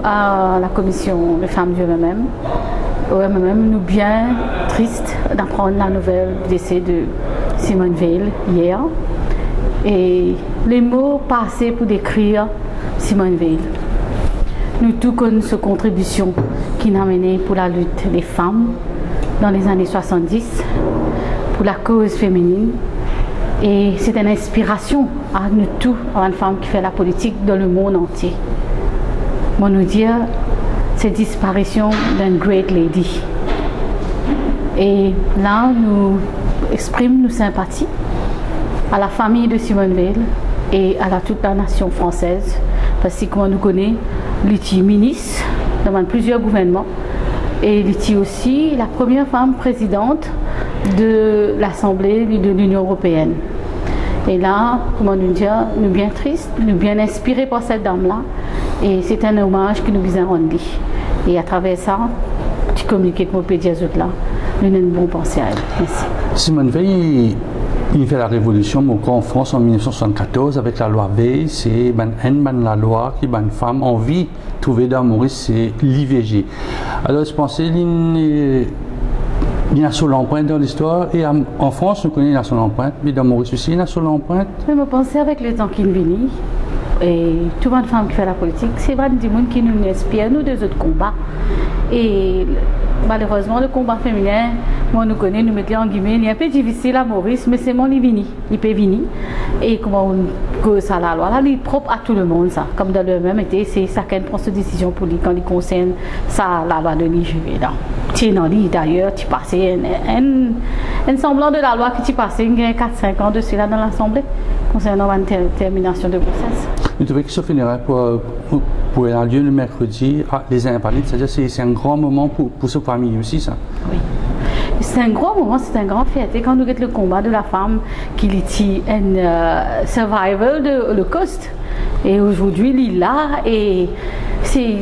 à la commission des femmes du MMM. Au MMM, nous bien tristes d'apprendre la nouvelle du décès de Simone Veil hier. Et les mots passés pour décrire Simone Veil. Nous tous connaissons sa contribution qu'il a menée pour la lutte des femmes dans les années 70, pour la cause féminine. Et c'est une inspiration à nous tous, à une femme qui fait la politique dans le monde entier. Moi, nous dire cette disparition d'une great lady. Et là, nous exprimons nos sympathies à la famille de Simone Veil et à toute la nation française, parce que comme nous connaissons, elle est ministre dans plusieurs gouvernements et elle est aussi la première femme présidente de l'Assemblée de l'Union européenne. Et là, comment nous dire, nous bien tristes, nous bien inspirés par cette dame-là, et c'est un hommage que nous visons rendre. Et à travers ça, tu communiques avec mon pédiatre là, nous avons une bonne pensée à elle. Merci. Simone Veil, il fait la révolution en France en 1974 avec la loi Veil. C'est la loi qui une femme envie de trouver dans Maurice, c'est l'IVG. Alors je pensais il y a son empreinte dans l'histoire, et en France on connaît son empreinte, mais dans Maurice aussi il y a son empreinte. Je me pensais avec le temps qui vient, et toute une femme qui fait la politique, c'est vraiment du monde qui nous inspire, nous, des autres combats. Et malheureusement, le combat féminin, moi, nous connaissons, nous mettons en guillemets, il est un peu difficile à Maurice, mais c'est mon livini, il peut venir. Et comment on cause ça la loi, là, il est propre à tout le monde, ça. Comme dans le même été, c'est chacun prend ses décisions pour lui quand il concerne ça, la loi de l'IGV. Tu es dans l'île d'ailleurs, tu passes un semblant de la loi qui tu passé il y a 4-5 ans de cela dans l'Assemblée, concernant la termination de grossesse. Vous trouvez que ce funérail pour avoir lieu le mercredi, les Invalides, c'est-à-dire c'est un grand moment pour cette famille aussi, ça? Oui. C'est un grand moment, c'est un grand fierté quand nous regardons le combat de la femme qui est un survival de l'Holocauste. Et aujourd'hui, il est là et c'est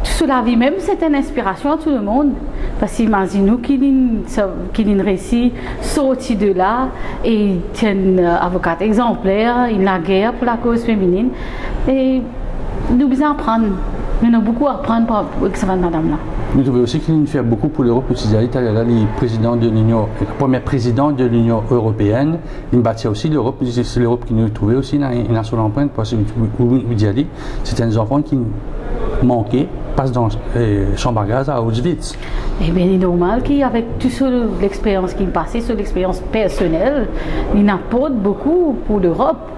sous la vie même, c'est une inspiration à tout le monde. Parce qu'imaginez-nous qu'il réussit sorti de là et est un avocat exemplaire, il a la guerre pour la cause féminine. Et nous devons apprendre. Nous avons beaucoup à apprendre avec cette madame-là. Nous trouvons aussi qu'il fait beaucoup pour l'Europe. Il est la première présidente de l'Union européenne. Il bâtit aussi l'Europe. C'est l'Europe qui nous trouvait aussi dans son empreinte. Parce que c'était un enfant qui manquait, passe dans la chambre à gaz à Auschwitz. Eh bien, il est normal qu'avec toute l'expérience qu'il passait, sur l'expérience personnelle, il apporte beaucoup pour l'Europe.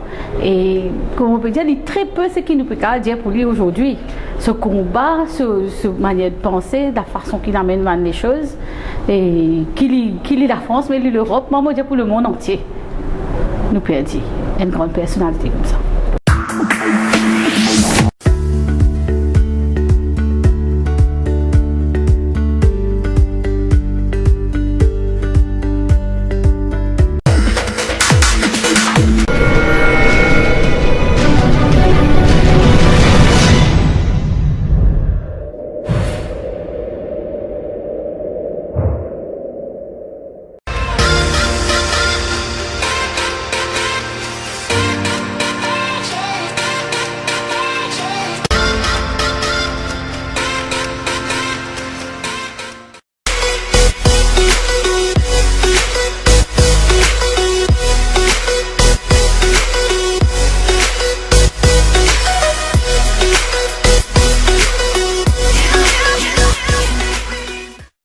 Et comme on peut dire, il y a très peu ce qu'il nous peut dire pour lui aujourd'hui. Ce combat, cette manière de penser, la façon qu'il amène les choses, et qu'il est la France, mais il est l'Europe, moi, je dis pour le monde entier. Nous pouvons dire, une grande personnalité comme ça.